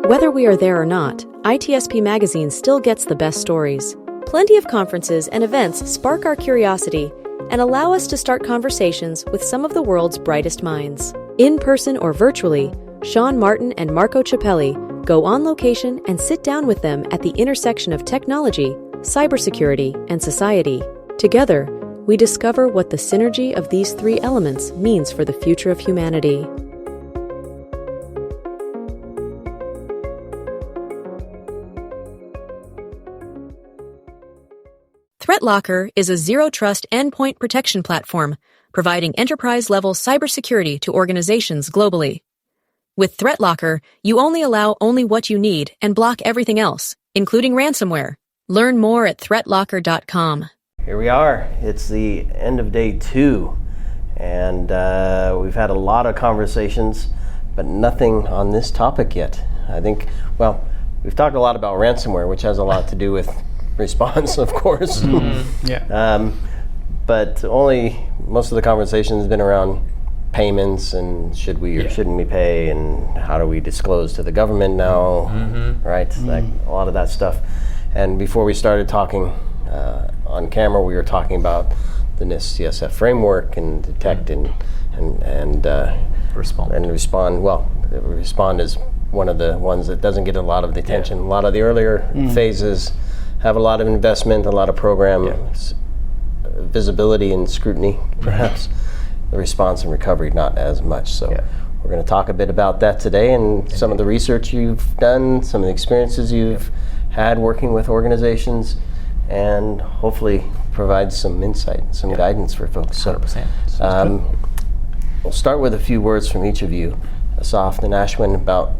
Whether we are there or not, ITSP Magazine still gets the best stories. Plenty of conferences and events spark our curiosity and allow us to start conversations with some of the world's brightest minds. In person or virtually, Sean Martin and Marco Ciappelli go on location and sit down with them at the intersection of technology, cybersecurity, and society. Together, we discover what the synergy of these three elements means for the future of humanity. ThreatLocker is a zero-trust endpoint protection platform, providing enterprise-level cybersecurity to organizations globally. With ThreatLocker, you only allow only what you need and block everything else, including ransomware. Learn more at threatlocker.com. Here we are. It's the end of day 2, and we've had a lot of conversations, but nothing on this topic yet. I think, well, we've talked a lot about ransomware, which has a lot to do with response, of course. But most of the conversation has been around payments and should we or shouldn't we pay, and how do we disclose to the government now, right? Like a lot of that stuff. And before we started talking on camera, we were talking about the NIST CSF framework and detect and respond. And respond. Well, respond is one of the ones that doesn't get a lot of the attention. A lot of the earlier phases have a lot of investment, a lot of program visibility and scrutiny, perhaps. The response and recovery, not as much. So we're going to talk a bit about that today, and some of the research you've done, some of the experiences you've had working with organizations, and hopefully provide some insight, some guidance for folks. So 100%. We'll start with a few words from each of you, Asaf and Ashwin, about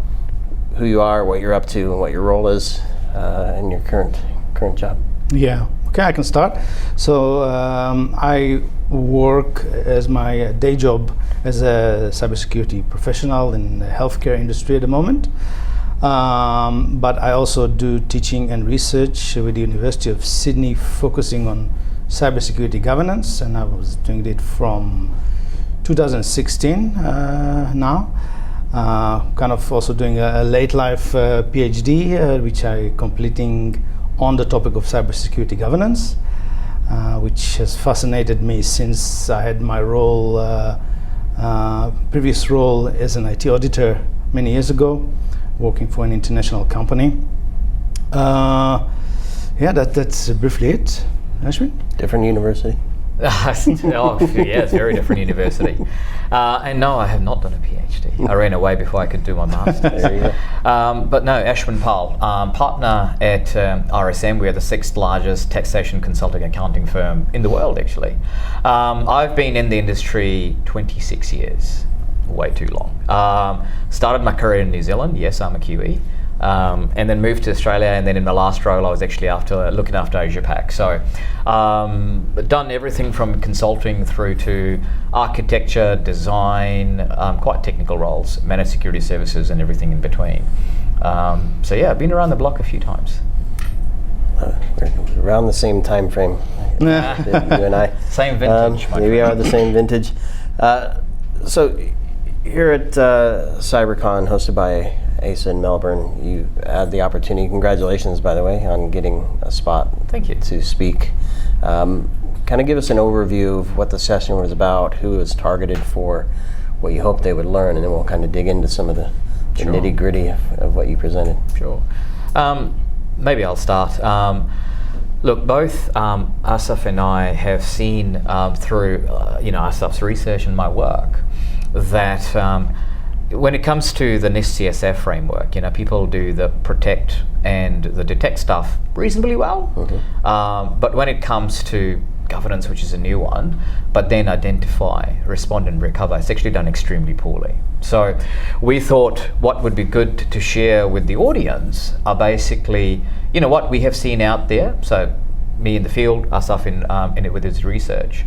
who you are, what you're up to, and what your role is in your current job. Yeah, okay, I can start. So I work as my day job as a cybersecurity professional in the healthcare industry at the moment. But I also do teaching and research with the University of Sydney, focusing on cybersecurity governance, and I was doing it from 2016 now. Kind of also doing a late life PhD, which I completing on the topic of cybersecurity governance, which has fascinated me since I had my previous role as an IT auditor many years ago, working for an international company. That's briefly it. Ashwin? Different university? It's very different university. And no, I have not done a PhD. I ran away before I could do my master's. There you go. But no, Ashwin Pal, partner at RSM. We are the 6th largest taxation consulting accounting firm in the world, actually. I've been in the industry 26 years, way too long. Started my career in New Zealand. Yes, I'm a Kiwi. And then moved to Australia, and then in my last role I was actually looking after Asia Pac. So done everything from consulting through to architecture, design, quite technical roles, managed security services and everything in between. I've been around the block a few times. We're around the same time frame, you and I. Same vintage. We are the same vintage. So here at CyberCon, hosted by AISA in Melbourne, you had the opportunity, congratulations by the way, on getting a spot. Thank you. To speak. Kind of give us an overview of what the session was about, who it was targeted for, what you hoped they would learn, and then we'll kind of dig into some of the nitty gritty of what you presented. Sure. Maybe I'll start. Look, both Asaf and I have seen through Asaf's research and my work that when it comes to the NIST CSF framework, people do the protect and the detect stuff reasonably well. But when it comes to governance, which is a new one, but then identify, respond and recover, it's actually done extremely poorly. So we thought what would be good to share with the audience are basically, what we have seen out there. So me in the field, Asaf in it with his research,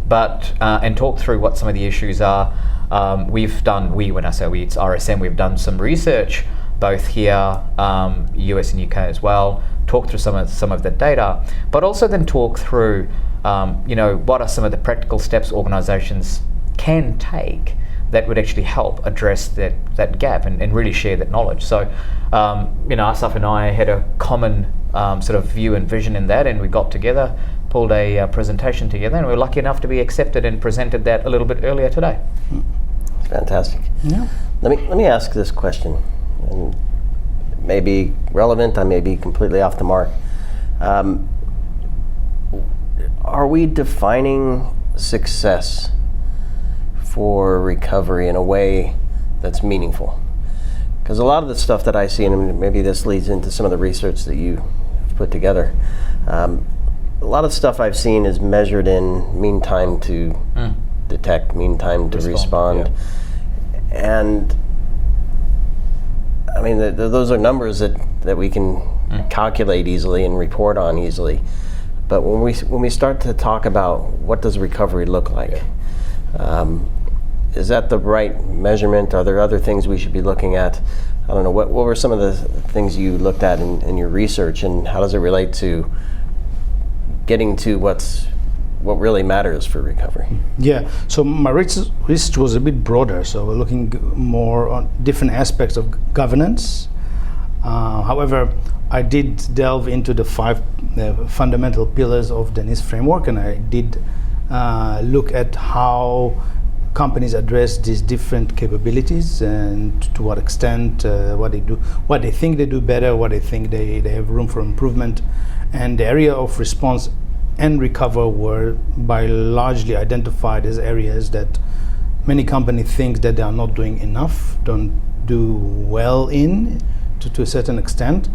but and talk through what some of the issues are. When I say we, it's RSM, we've done some research both here, US and UK as well, talk through some of the data, but also then talk through, what are some of the practical steps organizations can take that would actually help address that gap and really share that knowledge. So, Asaf and I had a common sort of view and vision in that, and we got together, pulled a presentation together, and we were lucky enough to be accepted and presented that a little bit earlier today. Fantastic. Yeah. Let me ask this question, and maybe relevant, I may be completely off the mark. Are we defining success for recovery in a way that's meaningful? Because a lot of the stuff that I see, and maybe this leads into some of the research that you have put together, a lot of stuff I've seen is measured in mean time to detect, mean time to respond. Yeah. And I mean, those are numbers that we can calculate easily and report on easily. But when we start to talk about what does recovery look like, is that the right measurement? Are there other things we should be looking at? I don't know, what were some of the things you looked at in your research, and how does it relate to getting to what really matters for recovery? Yeah, so my research was a bit broader, so we're looking more on different aspects of governance. However, I did delve into the 5 fundamental pillars of the NIST framework, and I did look at how companies address these different capabilities and to what extent, what they do, what they think they do better, what they think they have room for improvement. And the area of response and recover were by largely identified as areas that many companies think that they are not doing enough, don't do well in to a certain extent.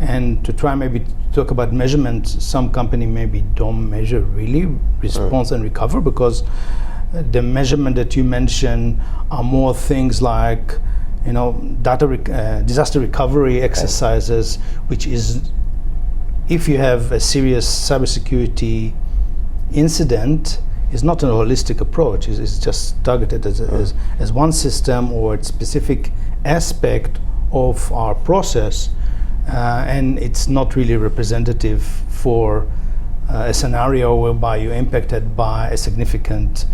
And to try maybe talk about measurement, some company maybe don't measure really response and recover, because the measurement that you mentioned are more things like, disaster recovery exercises, which is, if you have a serious cybersecurity incident, is not an holistic approach. It's just targeted as one system or a specific aspect of our process, and it's not really representative for a scenario whereby you're impacted by a significant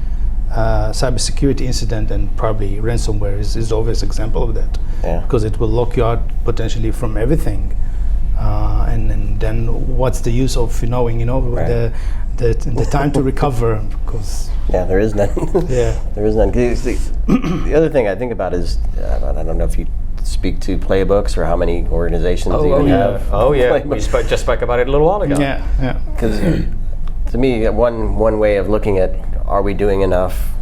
cybersecurity incident, and probably ransomware is obvious example of that, because it will lock you out potentially from everything. And then what's the use of knowing, the time to recover? Because there is none. There is none. The other thing I think about is, I don't know if you speak to playbooks or how many organizations you have. We just spoke about it a little while ago. Because to me, one way of looking at, are we doing enough?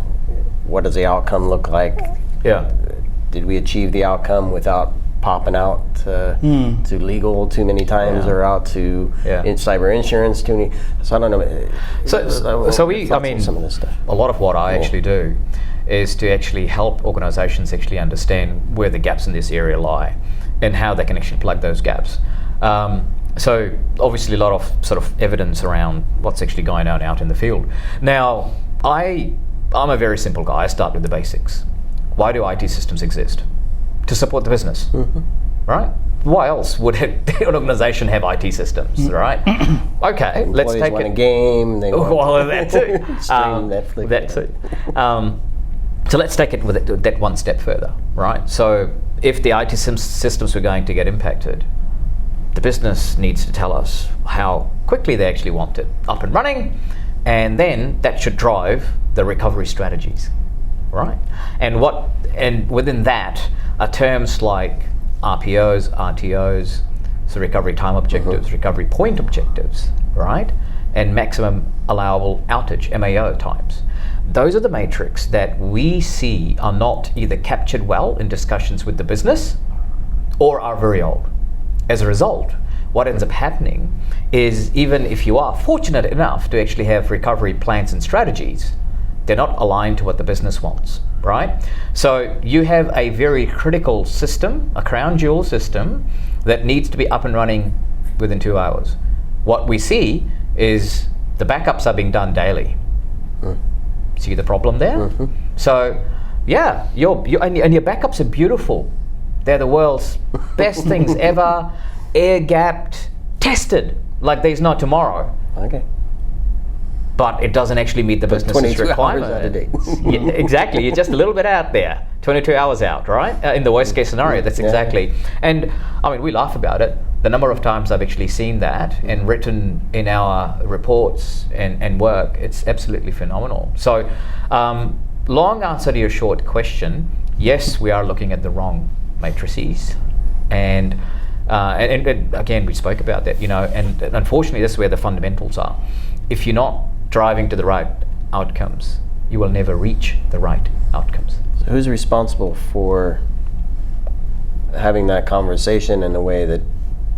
What does the outcome look like? Did we achieve the outcome without popping out to legal too many times, or out to cyber insurance too many? So I don't know. So we, I mean, some of this stuff. A lot of what I actually do is to actually help organizations actually understand where the gaps in this area lie and how they can actually plug those gaps. So obviously a lot of sort of evidence around what's actually going on out in the field. Now, I'm a very simple guy. I start with the basics. Why do IT systems exist? To support the business, right? Why else would an organization have IT systems, right? Okay, let's take a game. They want that too. stream Netflix. That too. So let's take it with that one step further, right? So if the IT systems were going to get impacted, the business needs to tell us how quickly they actually want it up and running, and then that should drive the recovery strategies, right? And within that are terms like RPOs, RTOs, so recovery time objectives, recovery point objectives, right? And maximum allowable outage, MAO times. Those are the metrics that we see are not either captured well in discussions with the business or are very old. As a result, what ends up happening is, even if you are fortunate enough to actually have recovery plans and strategies, they're not aligned to what the business wants, right? So you have a very critical system, a crown jewel system, that needs to be up and running within 2 hours. What we see is the backups are being done daily. See the problem there? So, and your backups are beautiful. They're the world's best things ever, air-gapped, tested like there's no tomorrow. Okay. but it doesn't actually meet the business's 22 requirement. hours out of date. Yeah, exactly, you're just a little bit out there, 22 hours out, right? In the worst case scenario, that's exactly. And I mean, we laugh about it. The number of times I've actually seen that and written in our reports and work, it's absolutely phenomenal. So, long answer to your short question, yes, we are looking at the wrong matrices. And again, we spoke about that, and unfortunately, this is where the fundamentals are. If you're not driving to the right outcomes, you will never reach the right outcomes. So who's responsible for having that conversation in a way that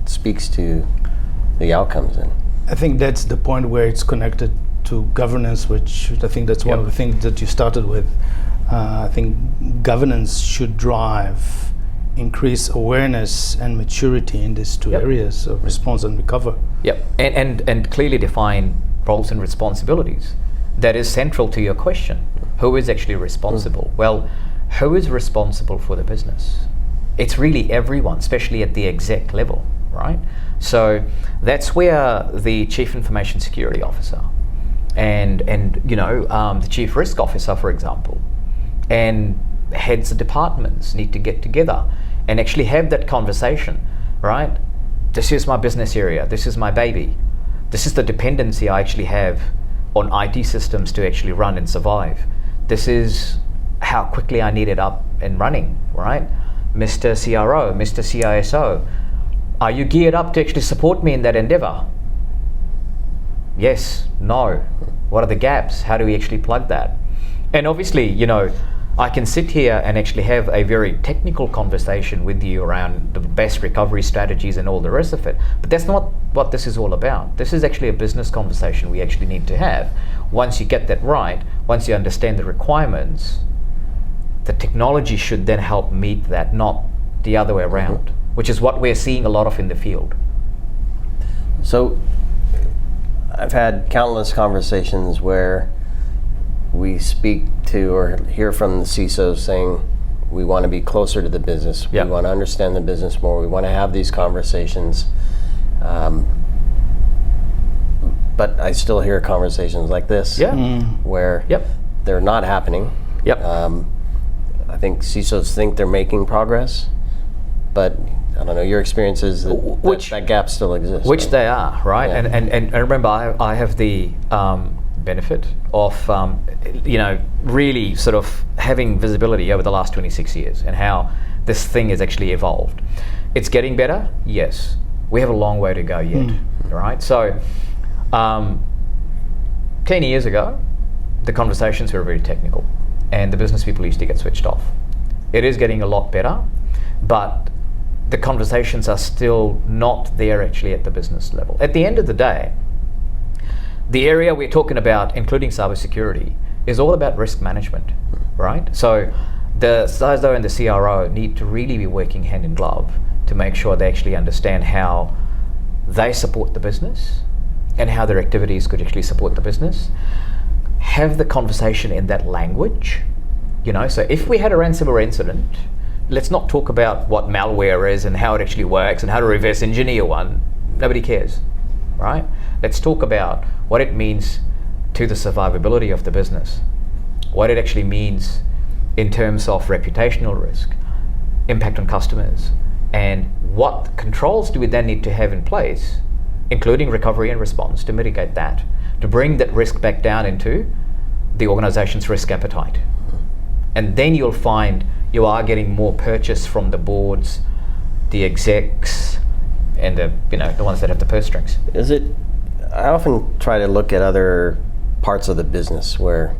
speaks to the outcomes? And I think that's the point where it's connected to governance, which I think that's one of the things that you started with. I think governance should drive increased awareness and maturity in these two areas of response and recover. Yep, and clearly define roles and responsibilities. That is central to your question. Who is actually responsible? Well, who is responsible for the business? It's really everyone, especially at the exec level, right? So that's where the Chief Information Security Officer and the Chief Risk Officer, for example, and heads of departments need to get together and actually have that conversation, right? This is my business area, this is my baby. This is the dependency I actually have on IT systems to actually run and survive. This is how quickly I need it up and running, right? Mr. CRO, Mr. CISO, are you geared up to actually support me in that endeavor? Yes, no. What are the gaps? How do we actually plug that? And obviously, I can sit here and actually have a very technical conversation with you around the best recovery strategies and all the rest of it, but that's not what this is all about. This is actually a business conversation we actually need to have. Once you get that right, once you understand the requirements, the technology should then help meet that, not the other way around, which is what we're seeing a lot of in the field. So I've had countless conversations where we speak to or hear from the CISOs saying we want to be closer to the business, we want to understand the business more, we want to have these conversations, but I still hear conversations like this where they're not happening. I think CISOs think they're making progress, but I don't know, your experience is that gap still exists. Which they are, right? Yeah. And remember, I have the benefit of really sort of having visibility over the last 26 years and how this thing has actually evolved. It's getting better, yes. We have a long way to go yet, right? So 10 years ago, the conversations were very technical and the business people used to get switched off. It is getting a lot better, but the conversations are still not there actually at the business level. At the end of the day, the area we're talking about, including cybersecurity, is all about risk management, right? So the CISO and the CRO need to really be working hand in glove to make sure they actually understand how they support the business and how their activities could actually support the business. Have the conversation in that language, so if we had a ransomware incident, let's not talk about what malware is and how it actually works and how to reverse engineer one. Nobody cares, right? Let's talk about what it means to the survivability of the business, what it actually means in terms of reputational risk, impact on customers, and what controls do we then need to have in place, including recovery and response, to mitigate that, to bring that risk back down into the organization's risk appetite. And then you'll find you are getting more purchase from the boards, the execs, and the ones that have the purse strings. I often try to look at other parts of the business where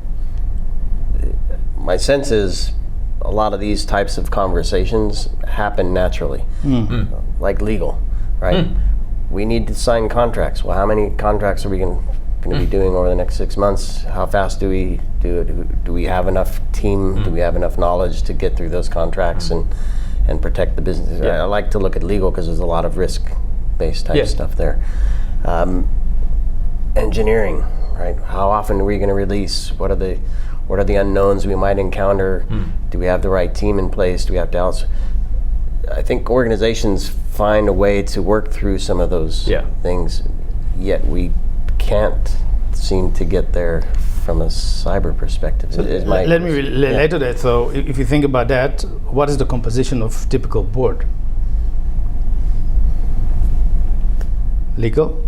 my sense is a lot of these types of conversations happen naturally, like legal, right? We need to sign contracts. Well, how many contracts are we going to be doing over the next 6 months? How fast do we do it? Do we have enough team? Do we have enough knowledge to get through those contracts and protect the business? I like to look at legal because there's a lot of risk-based type stuff there. Engineering, right? How often are we going to release? What are the unknowns we might encounter? Do we have the right team in place? Do we have to outsource? I think organizations find a way to work through some of those things, yet we can't seem to get there from a cyber perspective. Let me relate to that. So if you think about that, what is the composition of typical board? Legal,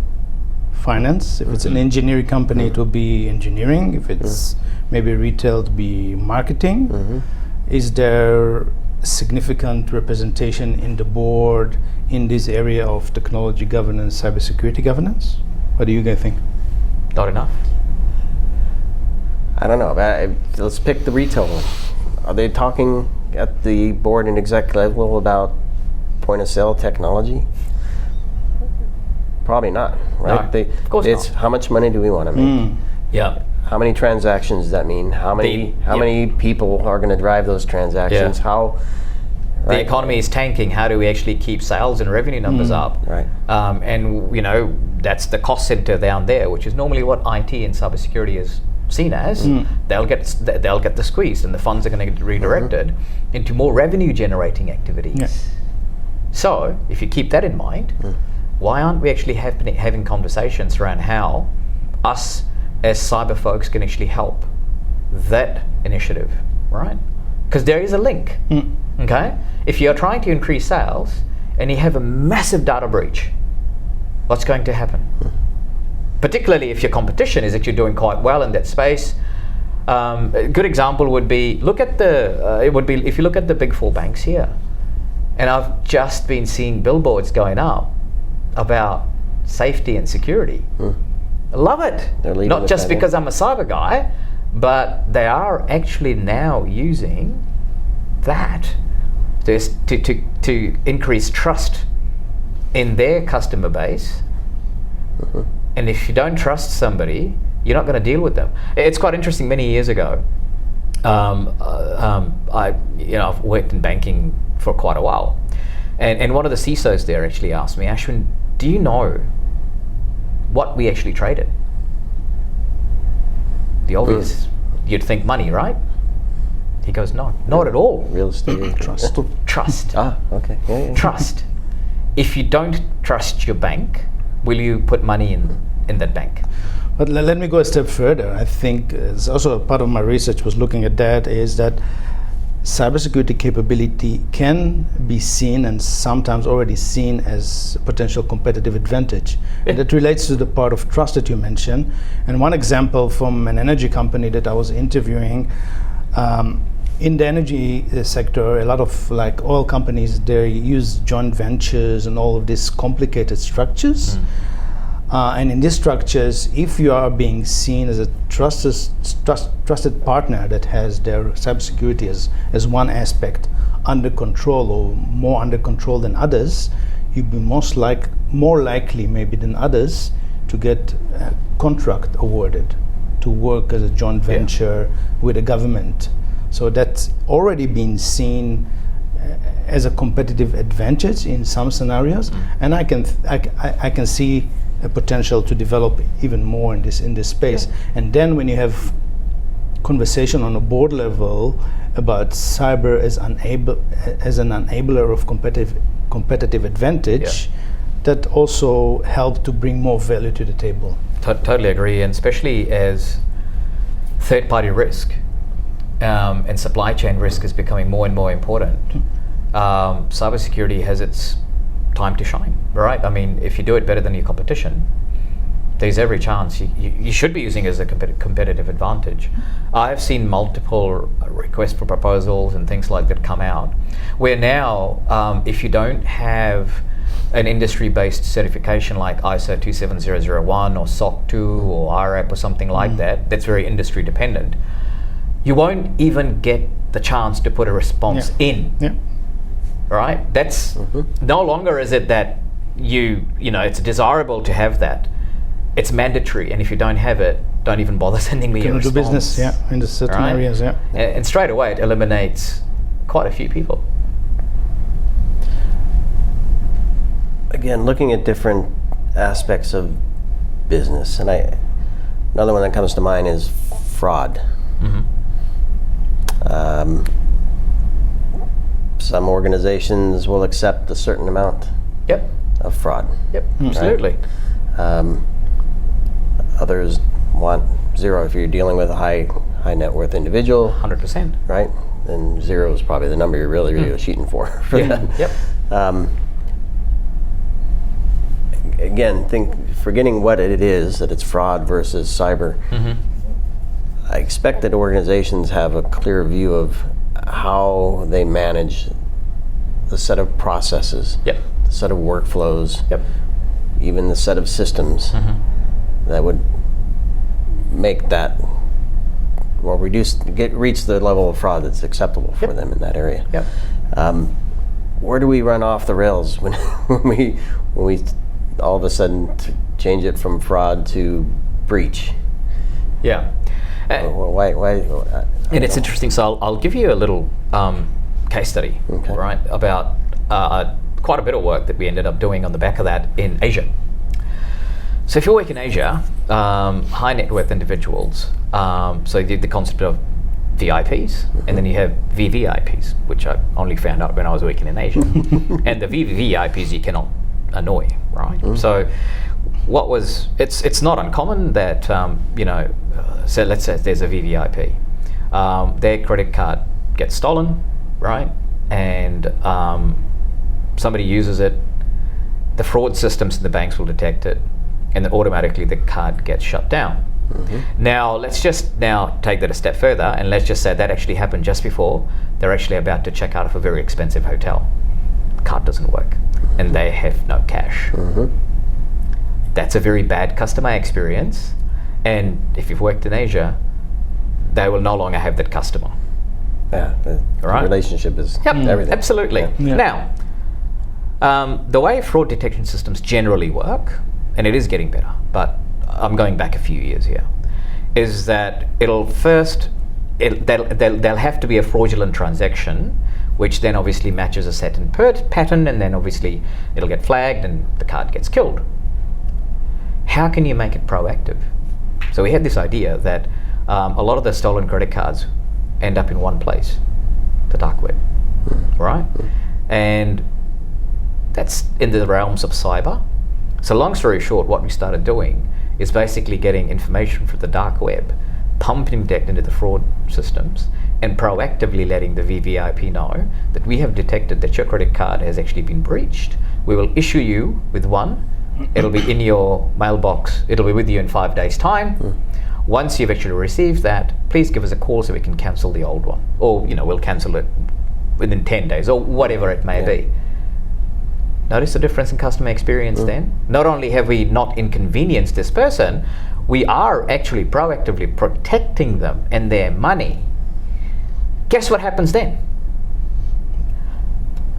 finance. If it's an engineering company, it will be engineering. If it's maybe retail, it will be marketing. Is there significant representation in the board in this area of technology governance, cybersecurity governance? What do you guys think? Not enough. I don't know. Let's pick the retail one. Are they talking at the board and exec level about point of sale technology? Probably not, right? No, of course it's not. how much money do we want to make? Yeah. How many transactions does that mean? How many people are going to drive those transactions? Yeah. How the economy is tanking. How do we actually keep sales and revenue numbers up? Right. And that's the cost center down there, which is normally what IT and cybersecurity is seen as. They'll get the squeeze, and the funds are going to get redirected into more revenue generating activities. Yeah. So if you keep that in mind, why aren't we actually having conversations around how us as cyber folks can actually help that initiative, right? Because there is a link, okay? If you're trying to increase sales and you have a massive data breach, what's going to happen? Particularly if your competition is actually doing quite well in that space. A good example would be, if you look at the big four banks here, and I've just been seeing billboards going up about safety and security. I love it. Not just because I'm a cyber guy, but they are actually now using that to increase trust in their customer base. And if you don't trust somebody, you're not going to deal with them. It's quite interesting. Many years ago, I've worked in banking for quite a while, and one of the CISOs there actually asked me, Ashwin, do you know what we actually traded? The obvious, you'd think money, right? He goes, no, not at all. Real estate. Trust. Trust. Okay. Yeah. Trust. If you don't trust your bank, will you put money in that bank? But let me go a step further. I think it's also a part of my research was looking at that, is that cybersecurity capability can be seen and sometimes already seen as a potential competitive advantage. And that relates to the part of trust that you mentioned. And one example from an energy company that I was interviewing, in the energy sector, a lot of like oil companies, they use joint ventures and all of these complicated structures. And in these structures, if you are being seen as a trusted partner that has their cybersecurity as one aspect under control or more under control than others, you'd be more likely maybe than others to get a contract awarded to work as a joint venture with a government. So that's already been seen as a competitive advantage in some scenarios, and I can see a potential to develop even more in this space. And then when you have conversation on a board level about cyber as an enabler of competitive advantage, that also help to bring more value to the table. Totally agree, and especially as third-party risk and supply chain risk is becoming more and more important. Cybersecurity has its time to shine, right? I mean, if you do it better than your competition, there's every chance you should be using it as a competitive advantage. I've seen multiple requests for proposals and things like that come out, where now, if you don't have an industry-based certification like ISO 27001 or SOC 2 or IRAP or something like that, that's very industry dependent, you won't even get the chance to put a response in. Right? That's no longer is it that it's desirable to have that. It's mandatory, and if you don't have it, don't even bother sending me a response. Do business, in the certain areas, And straight away it eliminates quite a few people. Again, looking at different aspects of business, and another one that comes to mind is fraud. Some organizations will accept a certain amount of fraud. Absolutely. Others want zero. If you're dealing with a high net worth individual, 100%. right? Then zero is probably the number you're really shooting for that. Yep. Again, forgetting what it is, that it's fraud versus cyber. I expect that organizations have a clear view of how they manage the set of processes, Yep. the set of workflows, Yep. even the set of systems that would make that, well, reach the level of fraud that's acceptable for them in that area. Yep. Where do we run off the rails when we all of a sudden change it from fraud to breach? Yeah. Why? And it's interesting. So I'll give you a little case study, right, about quite a bit of work that we ended up doing on the back of that in Asia. So if you work in Asia, high net worth individuals, so you get the concept of VIPs, and then you have VVIPs, which I only found out when I was working in Asia. And the VVIPs you cannot annoy, right? So it's not uncommon that, so let's say there's a VVIP. Their credit card gets stolen, right? And somebody uses it, the fraud systems in the banks will detect it, and then automatically the card gets shut down. Now, let's just take that a step further, and let's just say that actually happened just before they're actually about to check out of a very expensive hotel. The card doesn't work, and they have no cash. That's a very bad customer experience, and if you've worked in Asia, they will no longer have that customer. Yeah, the relationship is everything. Absolutely. Yeah. Now, the way fraud detection systems generally work, and it is getting better, but I'm going back a few years here, is that they'll have to be a fraudulent transaction, which then obviously matches a certain pattern, and then obviously it'll get flagged and the card gets killed. How can you make it proactive? So we had this idea that a lot of the stolen credit cards end up in one place, the dark web, right? And that's in the realms of cyber. So long story short, what we started doing is basically getting information from the dark web, pumping it into the fraud systems, and proactively letting the VVIP know that we have detected that your credit card has actually been breached. We will issue you with one. It'll be in your mailbox. It'll be with you in 5 days' time. Once you've actually received that, please give us a call so we can cancel the old one. Or, we'll cancel it within 10 days or whatever it may be. Notice the difference in customer experience then? Not only have we not inconvenienced this person, we are actually proactively protecting them and their money. Guess what happens then?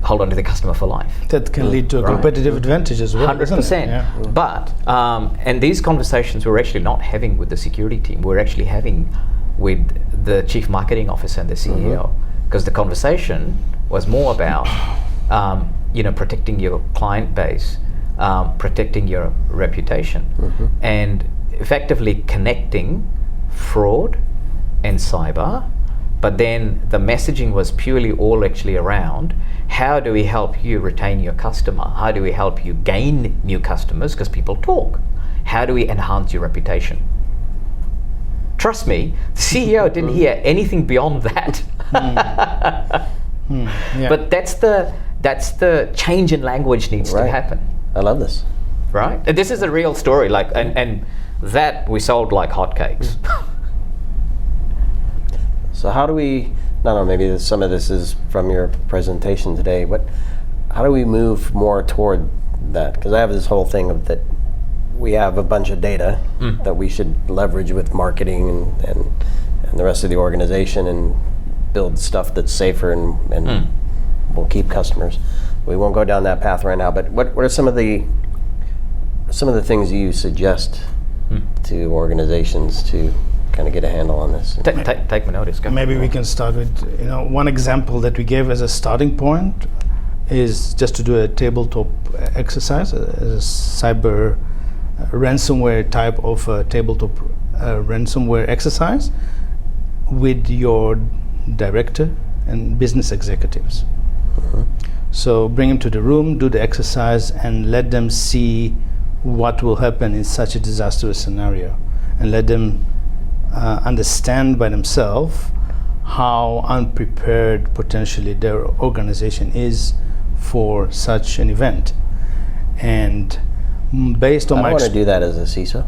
Hold on to the customer for life. That can lead to a competitive advantage as well. 100%. Yeah. But, and these conversations we're actually not having with the security team, we're actually having with the chief marketing officer and the CEO, because the conversation was more about protecting your client base, protecting your reputation, and effectively connecting fraud and cyber. But then the messaging was purely all actually around how do we help you retain your customer? How do we help you gain new customers? Because people talk. How do we enhance your reputation? Trust me, the CEO didn't hear anything beyond that. But that's the change in language needs to happen. I love this. Right? And this is a real story, and that we sold like hotcakes. So how do we, maybe some of this is from your presentation today, but how do we move more toward that? Because I have this whole thing of that we have a bunch of data that we should leverage with marketing and the rest of the organization and build stuff that's safer and will keep customers. We won't go down that path right now, but what are some of the things you suggest to organizations to kind of get a handle on this? Take my notice. Go. Maybe we can start with one example that we gave as a starting point is just to do a tabletop exercise, a cyber ransomware type of tabletop ransomware exercise with your director and business executives. So bring them to the room, do the exercise, and let them see what will happen in such a disastrous scenario. and let them understand by themselves how unprepared potentially their organization is for such an event. And based on I don't want to do that as a CISO.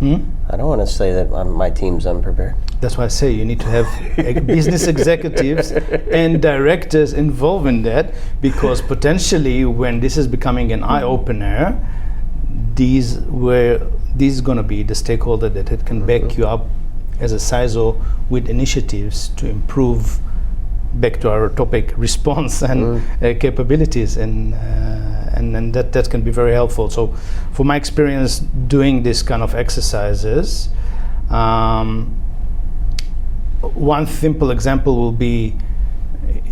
I don't want to say that my team's unprepared. That's why I say you need to have business executives and directors involved in that, because potentially when this is becoming an eye-opener, these is going to be the stakeholder that it can back you up as a CISO with initiatives to improve, back to our topic, response and capabilities, and that can be very helpful. So for my experience doing this kind of exercises, one simple example will be,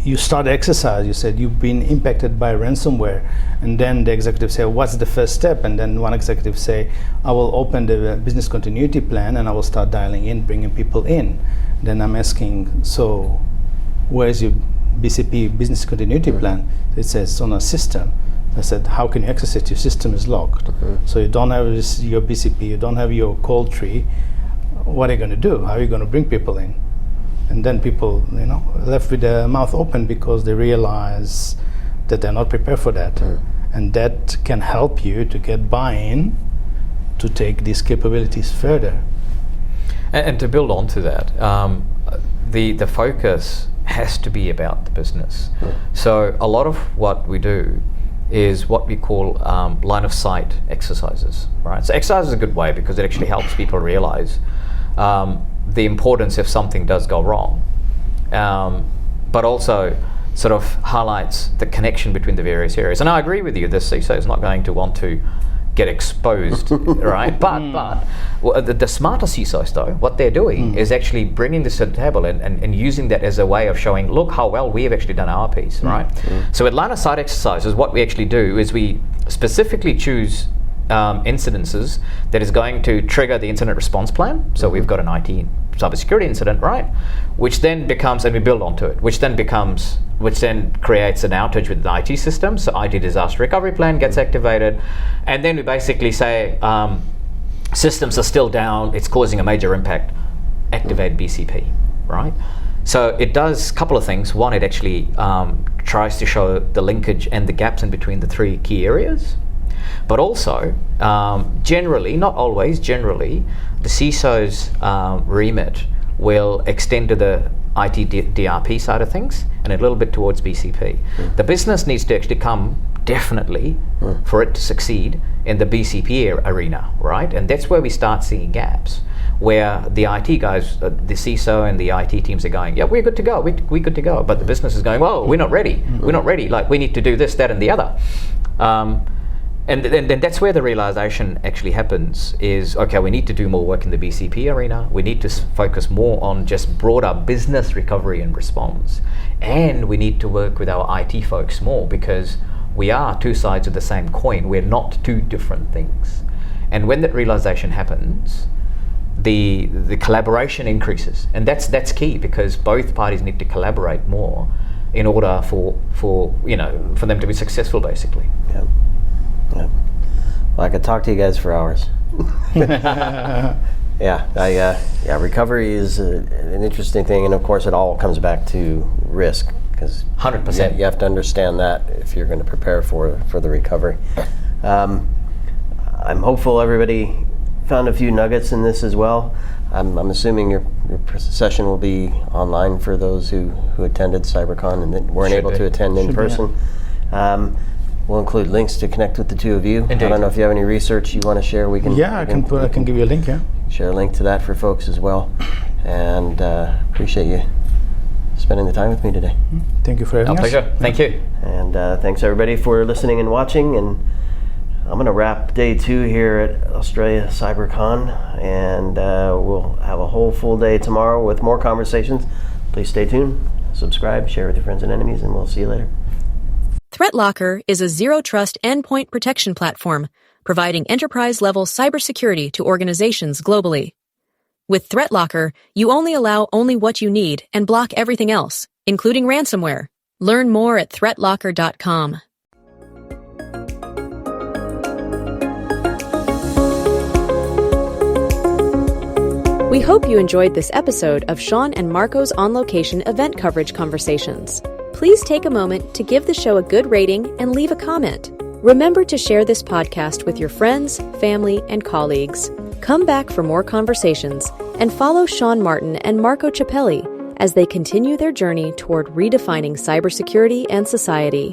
you start exercise, you said you've been impacted by ransomware, and then the executive say, what's the first step? And then one executive say, I will open the business continuity plan and I will start dialing in, bringing people in. Then I'm asking, so where's your BCP, business continuity plan? It says it's on a system. I said, how can you access it? Your system is locked. So you don't have your BCP, you don't have your call tree. What are you going to do? How are you going to bring people in? And then people, left with their mouth open because they realize that they're not prepared for that. And that can help you to get buy-in to take these capabilities further. And to build on to that, the focus has to be about the business. So a lot of what we do is what we call line of sight exercises, right? So exercise is a good way because it actually helps people realize the importance if something does go wrong, but also sort of highlights the connection between the various areas. And I agree with you, the CISO is not going to want to get exposed, right? But the smarter CISOs, though, what they're doing is actually bringing this to the table and using that as a way of showing, look how well we have actually done our piece, right? So at line of sight exercises, what we actually do is we specifically choose incidences that is going to trigger the incident response plan. So we've got an IT cybersecurity incident, right? Which then becomes, and we build onto it, which then creates an outage with the IT system. So IT disaster recovery plan gets activated. And then we basically say, systems are still down, it's causing a major impact, activate BCP, right? So it does a couple of things. One, it actually tries to show the linkage and the gaps in between the three key areas. But also, generally, not always, generally, the CISO's remit will extend to the IT DRP side of things and a little bit towards BCP. The business needs to actually come, definitely, for it to succeed in the BCP arena, right? And that's where we start seeing gaps, where the IT guys, the CISO and the IT teams are going, yeah, we're good to go, we're good to go. But the business is going, whoa, we're not ready. We're not ready. Like, we need to do this, that, and the other. And then that's where the realization actually happens is, okay, we need to do more work in the BCP arena. We need to focus more on just broader business recovery and response. And we need to work with our IT folks more because we are two sides of the same coin. We're not two different things. And when that realization happens, the collaboration increases. And that's key because both parties need to collaborate more in order for them to be successful, basically. Yeah. Well, I could talk to you guys for hours. Recovery is an interesting thing, and of course, it all comes back to risk because 100%. You have to understand that if you're going to prepare for the recovery. I'm hopeful everybody found a few nuggets in this as well. I'm assuming your session will be online for those who attended CyberCon and that weren't able to attend in person. We'll include links to connect with the two of you. Indeed. I don't know if you have any research you want to share. We can. Yeah, I can give you a link. Yeah. Share a link to that for folks as well, and appreciate you spending the time with me today. Thank you for having us. Our pleasure. Thank you. And thanks everybody for listening and watching. And I'm going to wrap day 2 here at Australia CyberCon, and we'll have a whole full day tomorrow with more conversations. Please stay tuned, subscribe, share with your friends and enemies, and we'll see you later. ThreatLocker is a zero-trust endpoint protection platform providing enterprise-level cybersecurity to organizations globally. With ThreatLocker, you only allow only what you need and block everything else, including ransomware. Learn more at threatlocker.com. hope you enjoyed this episode of Sean and Marco's on-location event coverage conversations. Please take a moment to give the show a good rating and leave a comment. Remember to share this podcast with your friends, family, and colleagues. Come back for more conversations and follow Sean Martin and Marco Ciappelli as they continue their journey toward redefining cybersecurity and society.